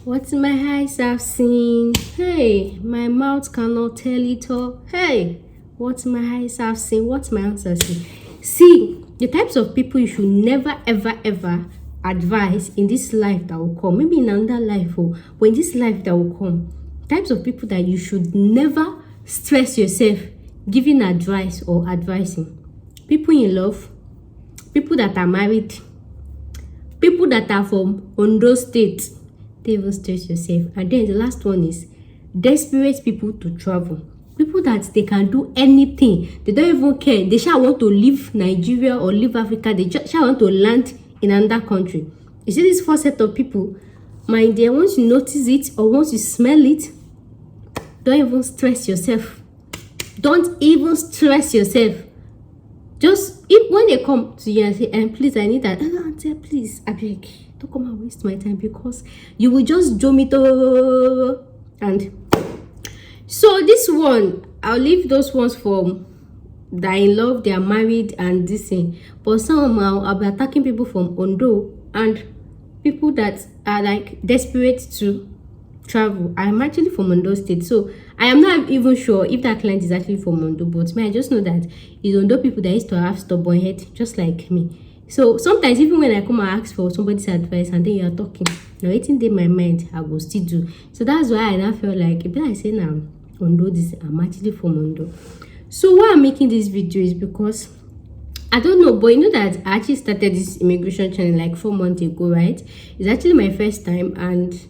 What my eyes have seen, hey, my mouth cannot tell it all. Hey, what my eyes have seen, what my hands have seen. See, the types of people you should never, ever advise in this life that will come, maybe in another life, but in this life that will come, types of people that you should never stress yourself giving advice or advising. People in love, people that are married, people that are from Ondo State. Don't even stress yourself. And then the last one is desperate people to travel. People that they can do anything. They don't even care. They shall want to leave Nigeria or leave Africa. They just shall want to land in another country. You see this first set of people, my dear, once you notice it or once you smell it, don't even stress yourself. Don't even stress yourself. Just when they come to you and say, please, I need that. Auntie, please, I beg. Don't come and waste my time, because you will just jump it over. And so this one, I'll leave those ones for that in love, they are married and this thing. But somehow I'll be attacking people from Ondo and people that are like desperate to travel. I'm actually from Ondo State, so I am not even sure if that client is actually from Ondo, but I just know that it's Ondo people that used to have stubborn head just like me. So sometimes even when I come and ask for somebody's advice and then you are talking, now anything in my mind I will still do. So that's why I now feel like if I say now Ondo this, I'm actually from Ondo. So why I'm making this video is because I don't know, but you know that I actually started this immigration channel like 4 months ago, right? It's actually my first time, and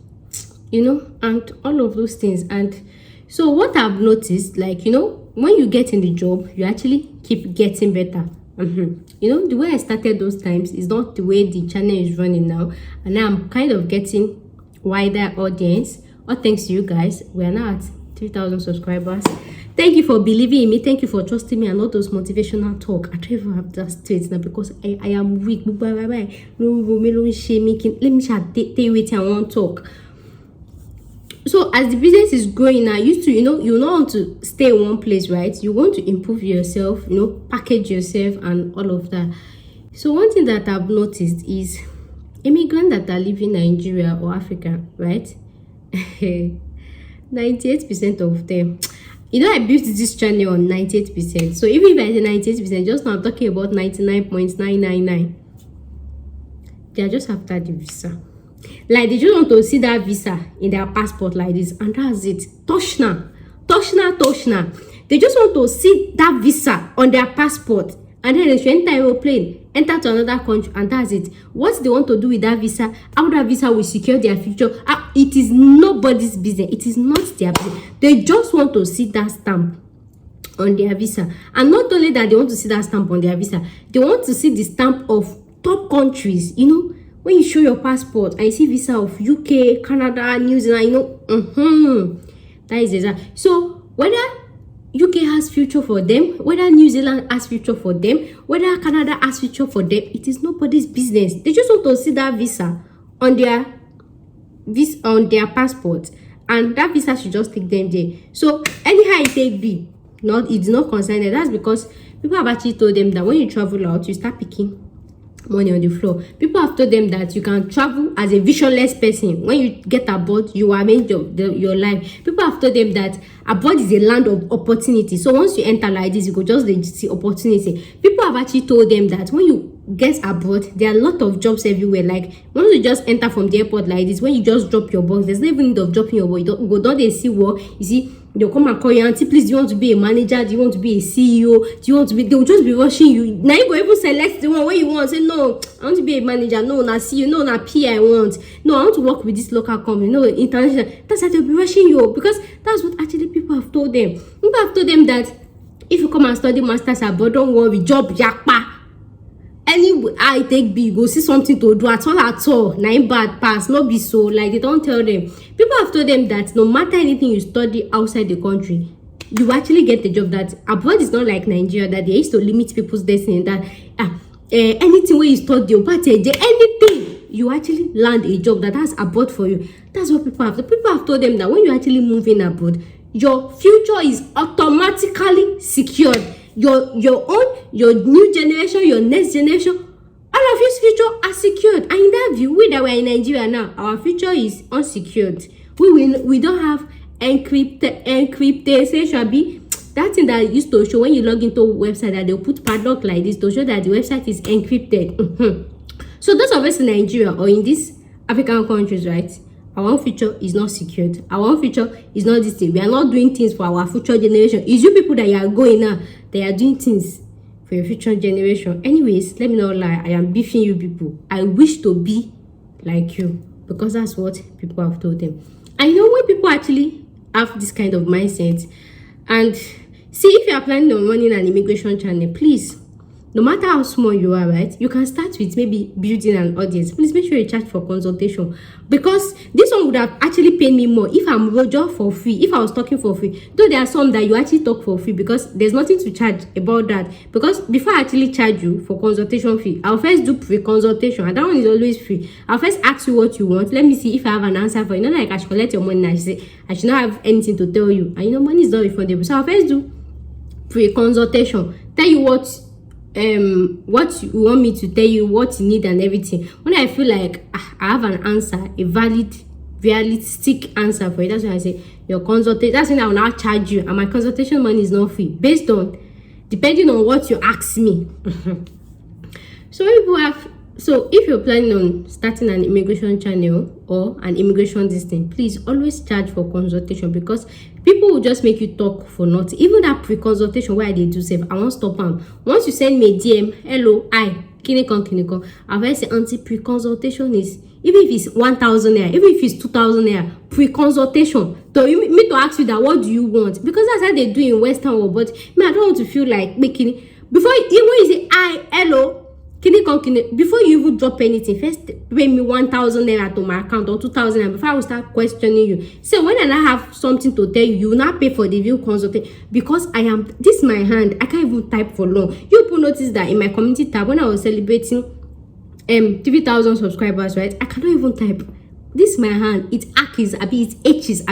you know, and all of those things. And so what I've noticed, like, you know, when you get in the job, you actually keep getting better. You know, the way I started those times is not the way the channel is running now, and now I'm kind of getting wider audience. All thanks to you guys. We are now at 3,000 subscribers. Thank you for believing in me. Thank you for trusting me, and all those motivational talk. I don't even have that straight now because I am weak. Let me tell you what I want to talk. So as the business is growing now, you know want to stay in one place, right? You want to improve yourself, you know, package yourself and all of that. So one thing that I've noticed is immigrants that are living in Nigeria or Africa, right? 98% of them, you know, I built this channel on 98%. So even if I say 98%, just now I'm talking about 99.999. They are just after the visa. Like, they just want to see that visa in their passport like this, and that's it. Toshna. They just want to see that visa on their passport, and then they should enter aeroplane, enter to another country, and that's it. What they want to do with that visa, how that visa will secure their future, it is nobody's business. It is not their business. They just want to see that stamp on their visa. And not only that, they want to see that stamp on their visa, they want to see the stamp of top countries. You know, when you show your passport and you see visa of UK, Canada, New Zealand, you know, that is exact. So whether UK has future for them, whether New Zealand has future for them, whether Canada has future for them, it is nobody's business. They just want to see that visa on their passport, and that visa should just take them there. So anyhow it take be, it's not concerned. That's because people have actually told them that when you travel out, you start picking money on the floor. People have told them that you can travel as a visionless person. When you get abroad, you arrange your life. People have told them that abroad is a land of opportunity. So once you enter like this, you go just see opportunity. People have actually told them that when you get abroad, there are a lot of jobs everywhere. Like once you just enter from the airport like this, when you just drop your box, there's no even need of dropping your box. You don't they see work. You see, they'll come and call you, auntie, please, do you want to be a manager? Do you want to be a CEO? Do you want to be, they'll just be rushing you. Now you go even select the one where you want. Say, no, I want to be a manager. No, not CEO. No, not P I want. No, I want to work with this local company. No, international. That's how they'll be rushing you, because that's what actually people have told them. People have told them that if you come and study masters abroad, don't worry, job yakpa. Anyway, I take B, go see something to do at all. Nine bad pass, not be so. Like, they don't tell them. People have told them that no matter anything you study outside the country, you actually get the job. That abroad is not like Nigeria, that they used to limit people's destiny. That anything where you study, anything, you actually land a job that has abroad for you. That's what people have. The people have told them that when you actually move in abroad, your future is automatically secured. Your own, your new generation, your next generation, all of his future are secured. And in that view, we that we're in Nigeria now, our future is unsecured. We don't have encryptation be that thing that used to show when you log into a website that they'll put padlock like this to show that the website is encrypted. So those of us in Nigeria or in these African countries, right, our own future is not secured. Our own future is not this thing. We are not doing things for our future generation. It's you people that you are going now, they are doing things for your future generation. Anyways, let me not lie, I am beefing you people. I wish to be like you because that's what people have told them. I know when people actually have this kind of mindset, and see, if you are planning on running an immigration channel, please, no matter how small you are, right, you can start with maybe building an audience. Please make sure you charge for consultation, because this one would have actually paid me more if I'm Roger for free, if I was talking for free. Though there are some that you actually talk for free because there's nothing to charge about that. Because before I actually charge you for consultation fee, I'll first do pre-consultation, and that one is always free. I'll first ask you what you want. Let me see if I have an answer for you. Not like I should collect your money and say I should not have anything to tell you, and money is not refundable. So I'll first do pre-consultation, tell you what you want me to tell you, what you need and everything. When I feel like I have an answer, a valid, realistic answer for it, that's why I say your consultation. That's when I will now charge you, and my consultation money is not free, based on depending on what you ask me. So if you're planning on starting an immigration channel or an immigration thing, please always charge for consultation, because people will just make you talk for nothing. Even that pre-consultation where they do save, I won't stop them. Once you send me a DM, hello, hi, kinikon, I've say anti pre-consultation is, even if it's 1,000 naira, even if it's 2,000 naira, pre-consultation. So you me to ask you that, what do you want? Because that's how they do in Western world. But me, I don't want to feel like making before even you say hi, hello. Before you even drop anything, first pay me 1,000 naira to my account or 2,000 naira before I will start questioning you. So when I have something to tell you, you will not pay for the view consultation, because this is my hand. I can't even type for long. You people notice that in my community tab when I was celebrating 3,000 subscribers, right? I cannot even type. This is my hand. It acts, it itches,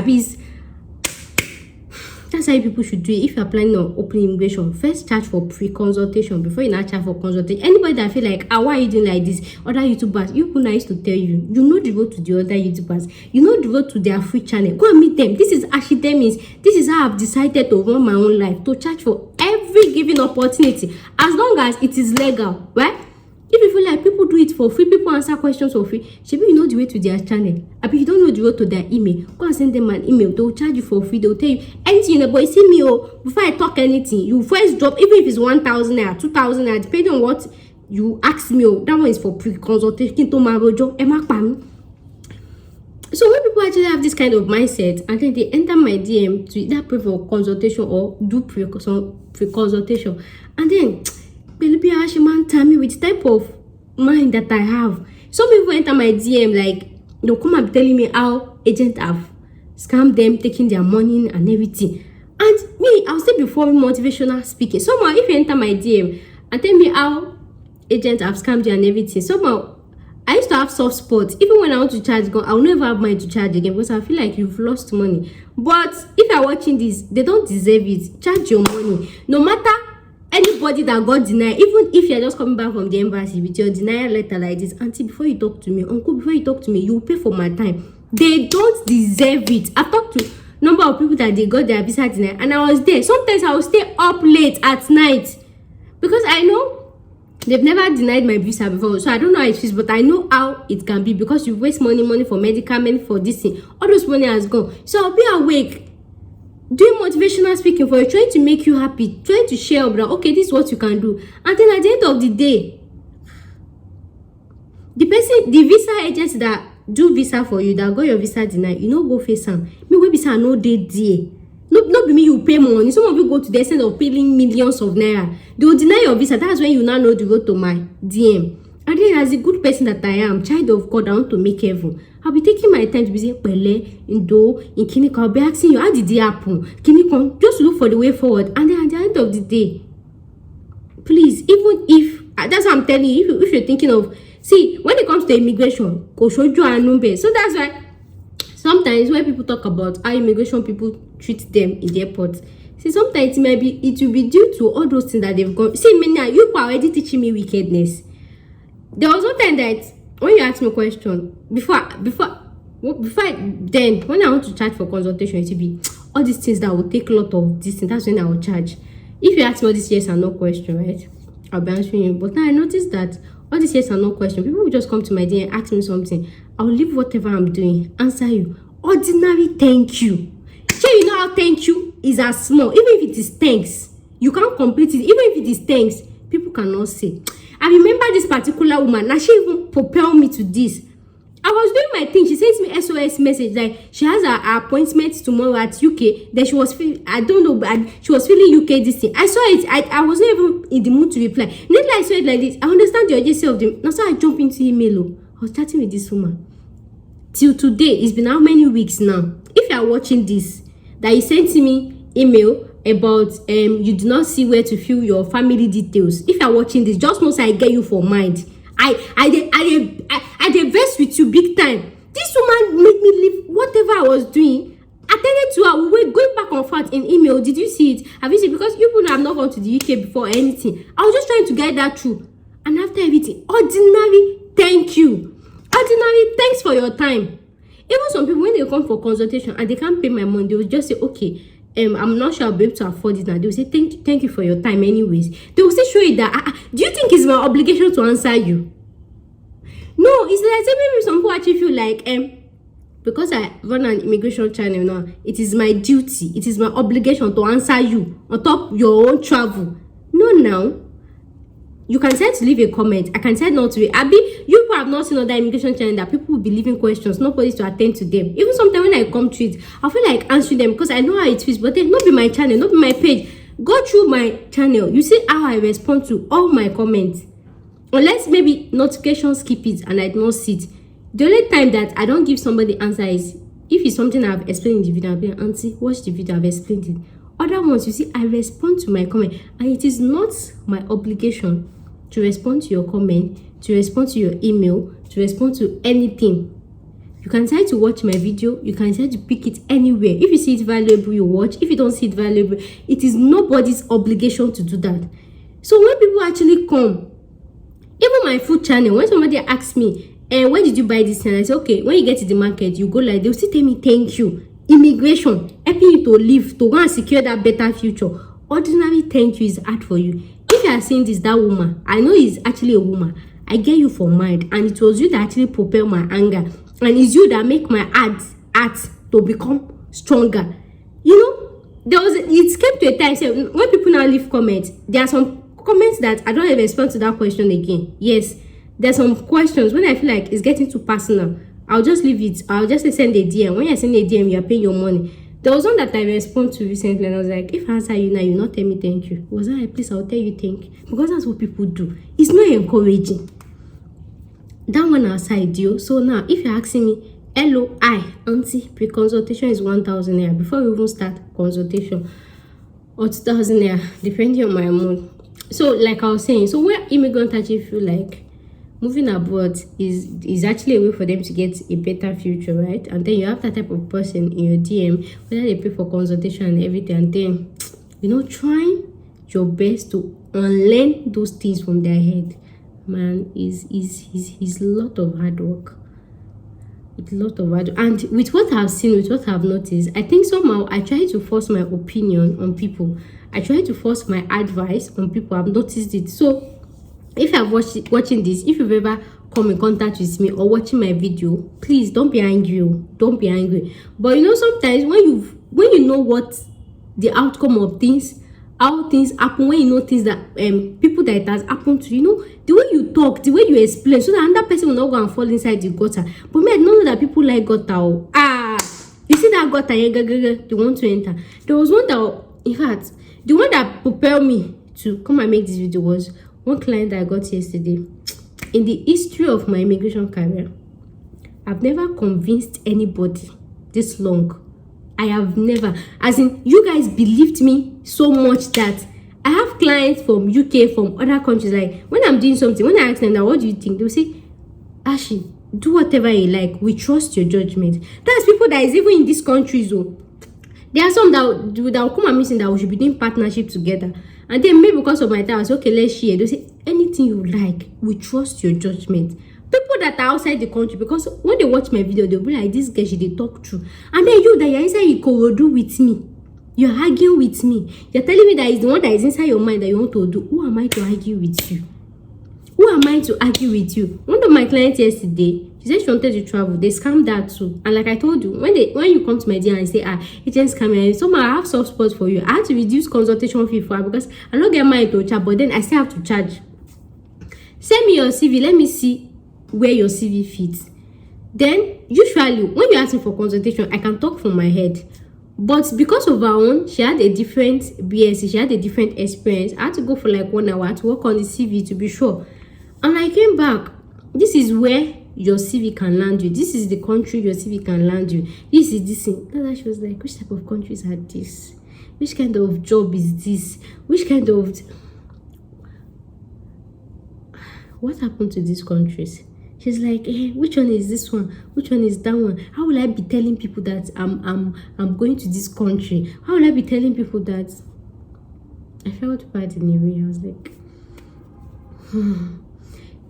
That's how people should do it. If you are planning on opening immigration, first charge for pre-consultation before you now charge for consultation. Anybody that feel like, why are you doing like this? Other YouTubers, you people nice to tell you, know the road to the other YouTubers. You know the road to their free channel. Go and meet them. This is actually them is. This is how I've decided to run my own life, to charge for every given opportunity, as long as it is legal, right? If you feel like people do it for free, people answer questions for free, maybe you know the way to their channel. If you don't know the way to their email, go and send them an email. They will charge you for free. They will tell you anything, but you see me, before I talk anything, you first drop, even if it's 1,000 naira, 2,000 naira, depending on what you ask me. That one is for pre-consultation. So when people actually have this kind of mindset, and then they enter my DM to either pay for consultation or do pre-consultation, and then Baby Ashiman tell me which type of mind that I have. Some people enter my DM like they'll come and be telling me how agents have scammed them, taking their money and everything. And me, I'll say before motivational speaking. Somehow, if you enter my DM and tell me how agents have scammed you and everything, somehow I used to have soft spots. Even when I want to charge, I'll never have money to charge again because I feel like you've lost money. But if you're watching this, they don't deserve it. Charge your money. No matter anybody that got denied, even if you're just coming back from the embassy with your denial letter like this, auntie, before you talk to me, uncle, before you talk to me, you pay for my time. They don't deserve it. I've talked to number of people that they got their visa denied, and I was there. Sometimes I will stay up late at night because I know they've never denied my visa before, so I don't know how it feels, but I know how it can be because you waste money for medicament, for this thing. All those money has gone. So I'll be awake doing motivational speaking for you, trying to make you happy, trying to share up that, okay, this is what you can do. And then at the end of the day, the visa agents that do visa for you, that got your visa denied, you know, go face them. Me, we visa no day there. Not be me, you pay money. Some of you go to the extent of paying millions of naira. They will deny your visa. That's when you now know to go to my DM. And then, as a good person that I am, child of God, I want to make heaven. I'll be taking my time to be saying, Pele, Indo, in Kinikon. I'll be asking you, how did it happen? Kinikon, just look for the way forward. And then at the end of the day, please, even if, that's what I'm telling you, if you're thinking of, see, when it comes to immigration, so that's why sometimes when people talk about how immigration people treat them in the airport, see, sometimes it will be due to all those things that they've gone. See, me now, you are already teaching me wickedness. There was no time that when you ask me a question, then when I want to charge for consultation, it will be all these things that will take a lot of this thing. That's when I will charge. If you ask me all these yes and no question, right, I'll be answering you. But now I noticed that all these yes and no question, people will just come to my DM and ask me something. I'll leave whatever I'm doing, answer you. Ordinary thank you. So you know how thank you is as small. Even if it is thanks, you can't complete it. Even if it is thanks, people cannot say. I remember this particular woman. Now she even propelled me to this. I was doing my thing. She sent me SOS message like she has her appointment tomorrow at UK. Then she was feeling, I don't know, but she was feeling UK this thing. I saw it. I was not even in the mood to reply. Not like I saw it like this. I understand the urgency of them. Now so I jump into email. I was chatting with this woman. Till today, it's been how many weeks now? If you are watching this, that you sent me email about you do not see where to fill your family details. If you are watching this, just know I get you for mind. I vex with you big time. This woman made me leave whatever I was doing. Attended to her. We were going back and forth in email. Did you see it? Have you seen it? Because you people have not gone to the UK before or anything. I was just trying to guide that through. And after everything, ordinary thank you. Ordinary thanks for your time. Even some people, when they come for consultation and they can't pay my money, they will just say, okay, I'm not sure I'll be able to afford it now. They will say, thank you for your time anyways. They will say, show you that, do you think it's my obligation to answer you? No, it's like maybe some people actually feel like, because I run an immigration channel now, it is my duty, it is my obligation to answer you on top your own travel. No, now. You can decide to leave a comment. I can decide not to. You people have not seen other immigration channel that people will be leaving questions, nobody to attend to them. Even sometimes when I come to it, I feel like answering them because I know how it feels. But then not be my channel, not be my page. Go through my channel. You see how I respond to all my comments. Unless maybe notifications skip it and I don't see it. The only time that I don't give somebody answer is if it's something I've explained in the video. I'll be like, auntie, watch the video, I've explained it. Other ones, you see, I respond to my comment, and it is not my obligation to respond to your comment, to respond to your email, to respond to anything. You can decide to watch my video, you can decide to pick it anywhere. If you see it valuable, you watch. If you don't see it valuable, it is nobody's obligation to do that. So when people actually come, even my food channel, when somebody asks me, where did you buy this thing? I say, okay, when you get to the market, you go like, they'll still tell me thank you. Immigration, helping you to live, to go and secure that better future. Ordinary thank you is hard for you. If you are saying this, that woman, I know it's actually a woman. I get you for mind, and it was you that actually propel my anger, and it's you that make my heart to become stronger. You know, it came to a time, so when people now leave comments, there are some comments that I don't even respond to that question again. Yes, there's some questions when I feel like it's getting too personal, I'll just leave it. I'll just send a DM. When you send a DM, you're paying your money. There was one that I responded to recently, and I was like, if I answer you now, you not tell me thank you. Was that a place I'll tell you thank you? Because that's what people do. It's not encouraging. That one aside, you. So now, if you're asking me, hello, auntie, pre-consultation is 1,000 naira before we even start consultation, or 2,000 naira, depending on my mood. So, like I was saying, so where immigrants actually feel like moving abroad is actually a way for them to get a better future, right? And then you have that type of person in your DM, whether they pay for consultation and everything, and then, trying your best to unlearn those things from their head, man, is a lot of hard work. It's a lot of hard work. And with what I've seen, with what I've noticed, I think somehow I try to force my opinion on people. I try to force my advice on people. I've noticed it. So if you're watching this, if you've ever come in contact with me or watching my video, please don't be angry. Don't be angry. But sometimes when you know what the outcome of things, how things happen, when you know things that people that it has happened to, the way you talk, the way you explain, so that another person will not go and fall inside the gutter. But me, I don't know that people like gutter. You see that gutter here, they want to enter. There was one that, in fact, the one that propelled me to come and make this video was one client that I got yesterday. In the history of my immigration career, I've never convinced anybody this long. I have never. As in, you guys believed me so much that I have clients from UK, from other countries. Like, when I'm doing something, when I ask them, now, what do you think? They'll say, Ashi, do whatever you like. We trust your judgment. That's people that is even in these countries. There are some that will come and me saying that we should be doing partnership together. And then maybe because of my time, I was okay, let's share. They say anything you like, we trust your judgment. People that are outside the country, because when they watch my video, they'll be like, this girl, she they talk true. And then you that you're inside Ikorodu with me, you're arguing with me, you're telling me that it's the one that is inside your mind that you want to do. Who am I to argue with you? Who am I to argue with you? One of my clients yesterday, she said she wanted to travel. They scammed that too. And like I told you, when you come to my DM and say, agents coming, somehow I have soft spots for you. I had to reduce consultation fee for her because I don't get money to charge, but then I still have to charge. Send me your CV. Let me see where your CV fits. Then usually when you ask me for consultation, I can talk from my head. But because of her own, she had a different BSc, she had a different experience. I had to go for like 1 hour to work on the CV to be sure. And I came back. This is where your CV can land you. This is the country your CV can land you. This is this thing. And she was like, which type of countries are this? Which kind of job is this? Which kind of... What happened to these countries? She's like, which one is this one? Which one is that one? How will I be telling people that I'm going to this country? How will I be telling people that? I felt bad in a way. I was like,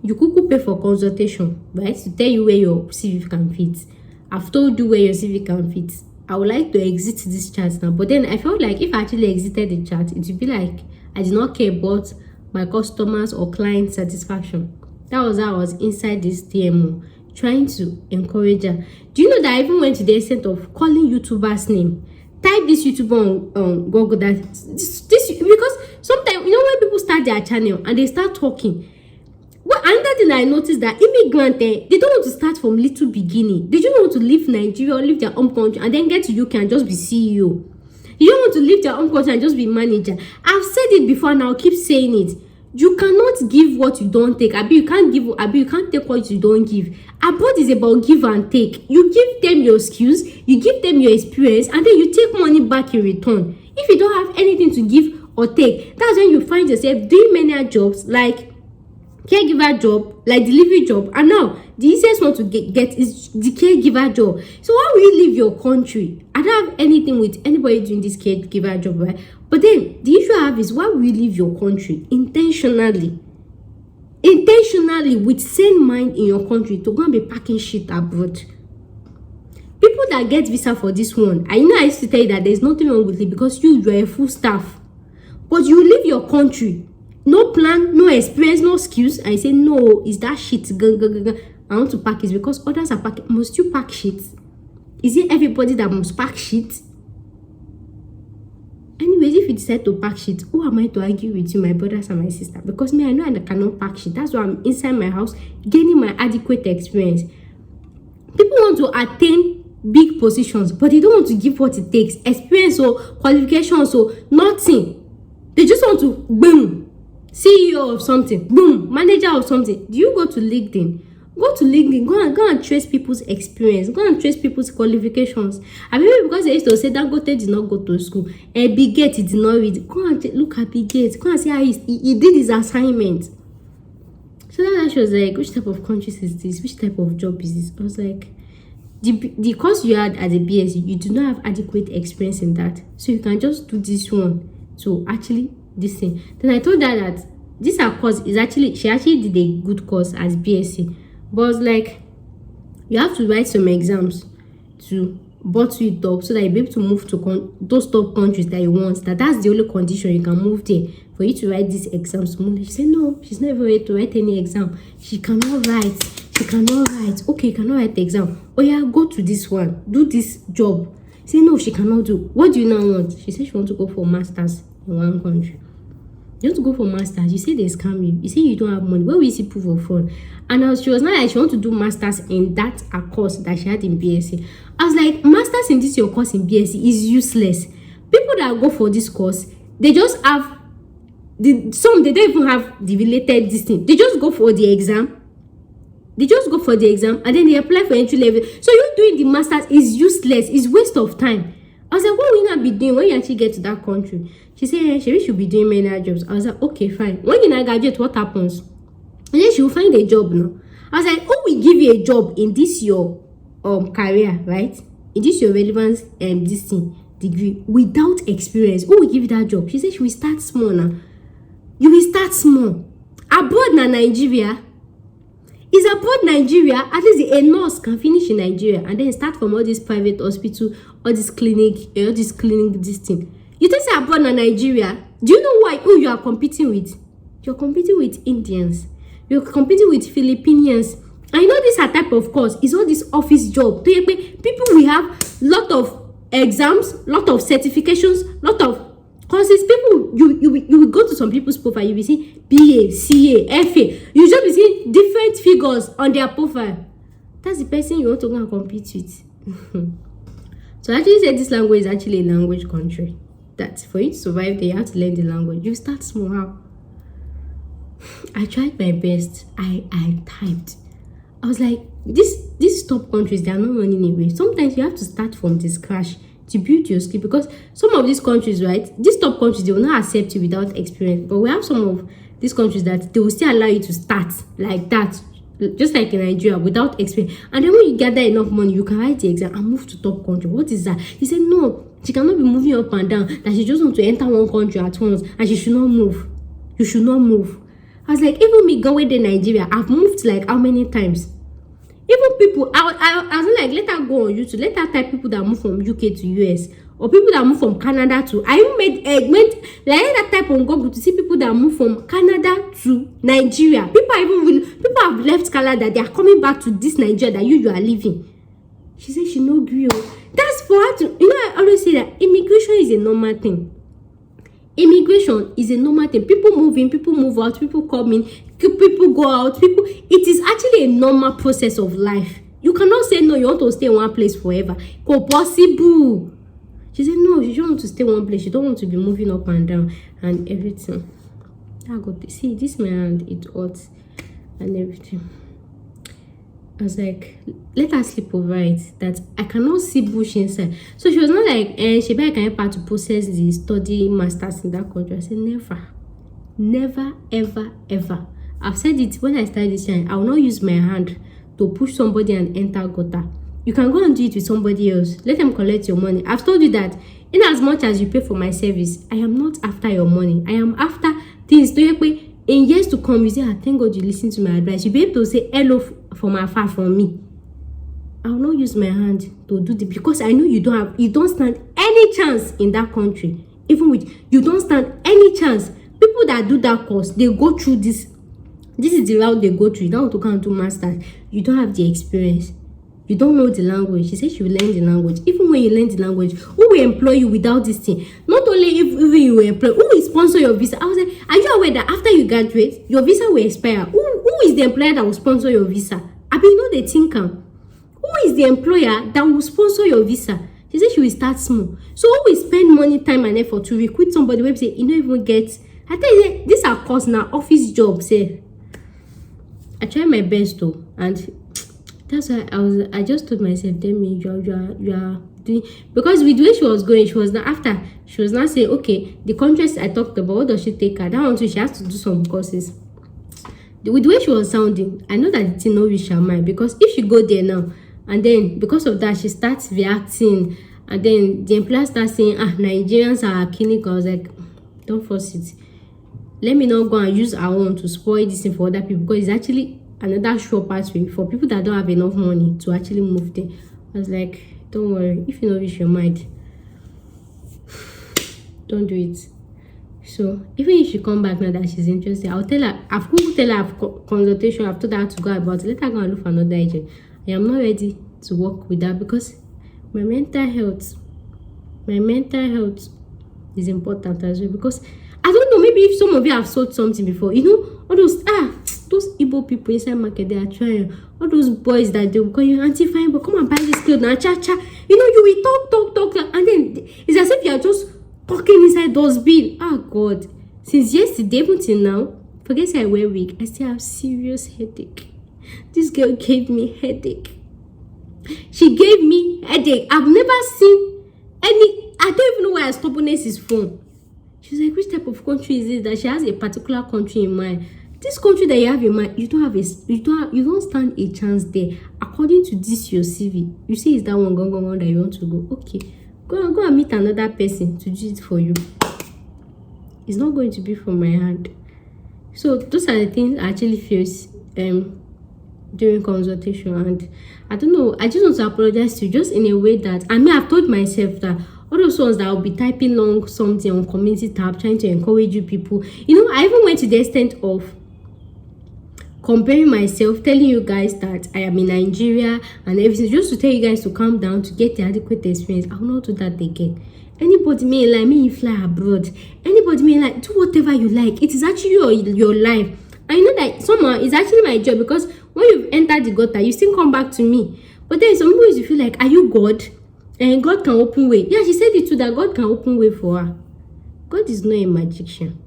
you could pay for consultation, right? To tell you where your CV can fit. I've told you where your CV can fit. I would like to exit this chat now. But then I felt like if I actually exited the chat, it would be like I did not care about my customers or client satisfaction. That was how I was inside this DMO, trying to encourage her. Do you know that I even went to the extent of calling YouTuber's name? Type this YouTuber on Google that this because sometimes, you know, when people start their channel and they start talking, well, another thing I noticed that immigrant, they don't want to start from little beginning. They just want to leave Nigeria or leave their home country and then get to UK and just be CEO. You don't want to leave their home country and just be manager. I've said it before and I'll keep saying it. You cannot give what you don't take. You can't take what you don't give. Abroad is about give and take. You give them your skills, you give them your experience, and then you take money back in return. If you don't have anything to give or take, that's when you find yourself doing many jobs like caregiver job, like delivery job, and now the easiest one to get is the caregiver job. So why will you leave your country? I don't have anything with anybody doing this caregiver job, right? But then the issue I have is why will you leave your country intentionally with sane mind in your country to go and be packing shit abroad? People that get visa for this one, I used to tell you that there's nothing wrong with it because you're a full staff, but you leave your country, no plan, no experience, no skills, and you say no, is that shit? I want to pack it because others are packing. Must you pack shit? Is it everybody that must pack shit? Anyways, if you decide to pack shit, who am I to argue with you, my brothers and my sister? Because me, I know I cannot pack shit. That's why I'm inside my house gaining my adequate experience. People want to attain big positions, but they don't want to give what it takes. Experience or qualifications or nothing. They just want to boom, CEO of something, boom, manager of something. Do you go to LinkedIn? Go to LinkedIn, go and trace people's experience, go and trace people's qualifications. I mean, because they used to say Dangote did not go to school, and Bigot did not read. Go and look at Bigot, go and see how he did his assignment. So then she was like, which type of countries is this? Which type of job is this? I was like, the course you had at the BSc, you do not have adequate experience in that. So you can just do this one. So actually, this thing. Then I told her that this her course is actually, she actually did a good course as BSc. But I was like, you have to write some exams to bottle it up so that you'll be able to move to those top countries that you want. That's the only condition you can move there for you to write these exams. She said, no, she's not even ready to write any exam. She cannot write. Okay, you cannot write the exam. Oh yeah, go to this one. Do this job. Say, no, she cannot do. What do you now want? She said she wants to go for masters in one country. You want to go for masters, you say they scam you. You say you don't have money. Where will you see proof of fraud? And she was not like she want to do masters in that course that she had in BSc. I was like, masters in this your course in BSc is useless. People that go for this course, they just have some they don't even have the related this thing. They just go for the exam. And then they apply for entry level. So you doing the masters is useless. It's waste of time. I was like, what will you not be doing when you actually get to that country? She said, hey, she should be doing many jobs. I was like, okay, fine. When you not graduate, what happens? And then she will find a job now. I was like, who will give you a job in this your career, right? In this your relevance this thing degree without experience? Who will give you that job? She said she will start small now. You will start small. Abroad na Nigeria. Is abroad Nigeria? At least a nurse can finish in Nigeria and then start from all this private hospital, all this clinic, this thing. You think say abroad na Nigeria? Do you know who you are competing with? You're competing with Indians. You're competing with Filipinos. I know this type of course is all this office job. People will have lot of exams, lot of certifications, lot of courses. People, you will go to some people's profile, you will see BA, CA, FA. You just be seeing different figures on their profile. That's the person you want to go and compete with. So I actually said this language is actually a language country. That for you to survive there, you have to learn the language. You start small. How? I tried my best. I typed. I was like, these top countries, they are not running away. Sometimes you have to start from the scratch to build your skill, because some of these countries, right, these top countries, they will not accept you without experience. But we have some of these countries that they will still allow you to start like that, just like in Nigeria, without experience. And then when you gather enough money, you can write the exam and move to top country. What is that? He said no, she cannot be moving up and down, that she just wants to enter one country at once and she should not move. You should not move. I was like, even me going to Nigeria, I've moved like how many times? Even people, I was like, let her go on YouTube, let her type people that move from UK to US, or people that move from Canada to, I even went like that type on Google to see people that move from Canada to Nigeria. People have left Canada, they are coming back to this Nigeria that you are living. She said she no agree. That's for her to, I always say that immigration is a normal thing. Immigration is a normal thing. People move in, people move out, people come in, people go out, it is actually a normal process of life. You cannot say no, you want to stay in one place forever. It's possible. She said no, she don't want to stay in one place. She don't want to be moving up and down and everything. I got see this my hand, it hurts and everything. I was like, let her sleep over it, that I cannot see bush inside. So she was not like, she can help her to process the study masters in that country. I said, never, ever, ever. I've said it when I started this channel. I will not use my hand to push somebody and enter gutter. You can go and do it with somebody else. Let them collect your money. I've told you that in as much as you pay for my service, I am not after your money. I am after things. In years to come, you say, I thank God you listen to my advice. You'll be able to say hello from afar from me. I will not use my hand to do this, because I know you don't stand any chance in that country. Even with you don't stand any chance. People that do that course, they go through this. This is the route they go through. You don't want to come to masters. You don't have the experience. You don't know the language. She said she will learn the language. Even when you learn the language, who will employ you without this thing? Not only if even you will employ, who will sponsor your visa? I was like, are you aware that after you graduate, your visa will expire? Who is the employer that will sponsor your visa? I mean, you know the thinker. Who is the employer that will sponsor your visa? She said she will start small. So who will spend money, time and effort to recruit somebody where say you don't even get? I tell you, these are course now, office jobs. I tried my best though, and that's why I just told myself, then me, you are doing, because with the way she was going, she was not saying, okay, the countries I talked about, what does she take her? That one too, she has to do some courses. With the way she was sounding, I know that the thing no reach her mind, because if she go there now, and then because of that, she starts reacting, and then the employer starts saying, Nigerians are killing. I was like, don't force it. Let me not go and use our own to spoil this thing for other people, because it's actually another sure pathway for people that don't have enough money to actually move there. I was like, don't worry, if you know reach your mind, don't do it. So even if she come back now that she's interested, I'll tell her, I've consultation, I've told her to go about it. Let her go and look for another agent. I am not ready to work with that, because my mental health is important as well. Because I don't know, maybe if some of you have sold something before, all those Igbo people inside market, they are trying. All those boys that they will call you auntie fine, but come and buy this clothes now, cha. You will talk, and then it's as if you are just talking inside those bills. Oh God! Since yesterday even till now, forget I wear wig, I still have serious headache. This girl gave me headache. She gave me headache. I've never seen any. I don't even know where her stubbornness is from. She's like, which type of country is it that she has a particular country in mind? This country that you have in mind, you don't stand a chance there. According to this your CV, you say it's that one that you want to go. Okay, go and meet another person to do it for you. It's not going to be from my hand. So those are the things I actually face during consultation. And I don't know, I just want to apologize to you, just in a way that, I mean, I've told myself that all those ones that I'll be typing long something on community tab trying to encourage you people, you know, I even went to the extent of comparing myself, telling you guys that I am in Nigeria and everything, just to tell you guys to calm down, to get the adequate experience. I will not do that again. Anybody may like me, you fly abroad, anybody may like, do whatever you like. It is actually your life. I know that somehow it's actually my job, because when you've entered the gutter, you still come back to me. But then some people, you feel like, are you God? And God can open way. Yeah, she said it too, that God can open way for her. God is not a magician.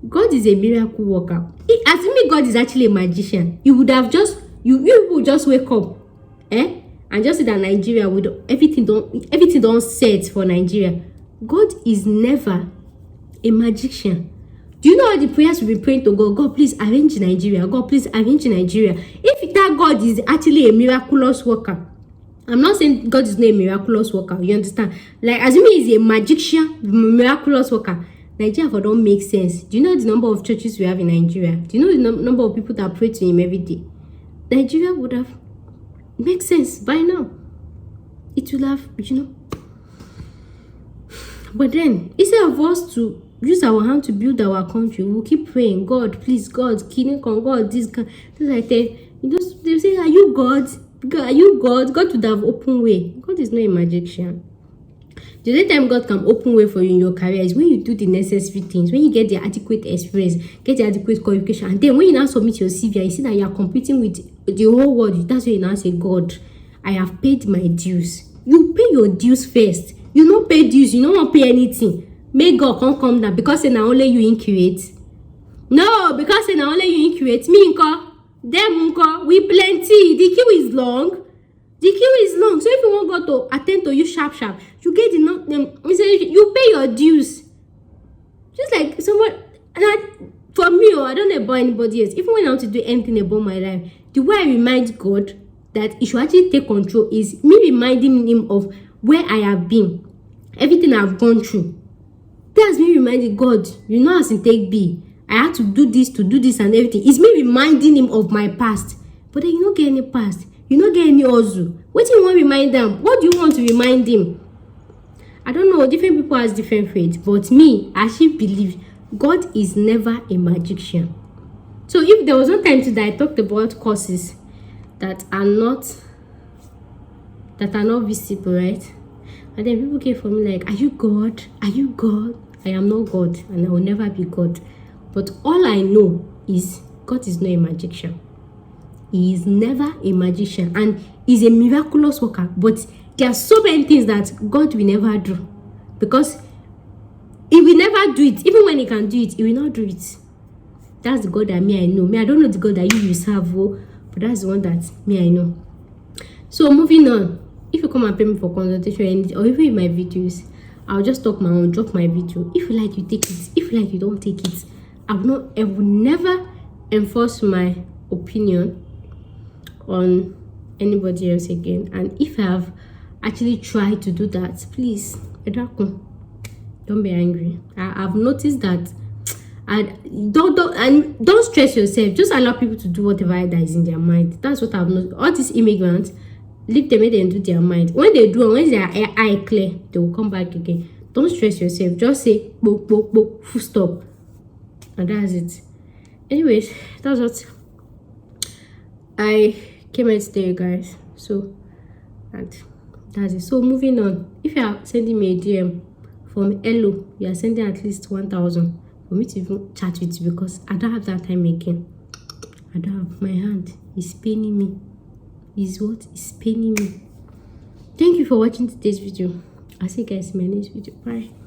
God is a miracle worker. Assuming God is actually a magician, you would have just, you would just wake up, and just say that Nigeria would, everything don't set for Nigeria. God is never a magician. Do you know all the prayers we've been praying to God? God, please arrange Nigeria. God, please arrange Nigeria. If that God is actually a miraculous worker, I'm not saying God is not a miraculous worker. You understand? Like, assuming he's a magician, miraculous worker, Nigeria don't make sense. Do you know the number of churches we have in Nigeria? Do you know the number of people that pray to him every day? Nigeria would have made sense by now. It would have, you know. But then, instead of us to use our hand to build our country, we'll keep praying, God, please, God, killing con, God, this God. Just like that, you know, they say, are you God? God, are you God? God would have open way. God is not a magician. The only time God can open way for you in your career is when you do the necessary things, when you get the adequate experience, get the adequate qualification, and then when you now submit your CV and you see that you are competing with the whole world, that's when you now say, God, I have paid my dues. You pay your dues first. You don't pay dues, you don't want to pay anything. Make God come down because now only you incubate. No, because now only you incubate. Me nko, them nko, we plenty. The queue is long. The queue is long. So if you want God to attend to you sharp, you get you pay your dues. Just like someone, for me, I don't know about anybody else. Even when I want to do anything about my life, the way I remind God that he should actually take control is me reminding him of where I have been, everything I've gone through. That's me reminding God, you know, as in take B, I had to do this and everything. It's me reminding him of my past. But then you don't get any past. You don't get any ozu. What do you want to remind them? What do you want to remind him? I don't know. Different people has different faith. But me, I actually believe God is never a magician. So if there was one time today I talked about causes that are not visible, right? And then people came for me like, are you God? Are you God? I am not God, and I will never be God. But all I know is God is not a magician. He is never a magician, and he's a miraculous worker. But there are so many things that God will never do, because he will never do it. Even when he can do it, he will not do it. That's the God that I know. I don't know the God that you serve, but that's the one that I know. So moving on. If you come and pay me for consultation or even in my videos, I'll just talk my own, drop my video. If you like, you take it. If you like, you don't take it. I will never enforce my opinion on anybody else again. And if I have actually tried to do that, please, don't be angry. I've noticed that. And don't stress yourself. Just allow people to do whatever that is in their mind. That's what I've noticed. All these immigrants, leave them and do their mind. When they do, when their eye clear, they will come back again. Don't stress yourself. Just say bo, full stop, and that's it. Anyways, that's what I came here to tell you guys. So, and that's it. So moving on. If you are sending me a DM from hello, you are sending at least 1,000 for me to even chat with you, because I don't have that time again. I don't have. My hand is paining me. Is paining me. Thank you for watching today's video. I'll see you guys in my next video. Bye.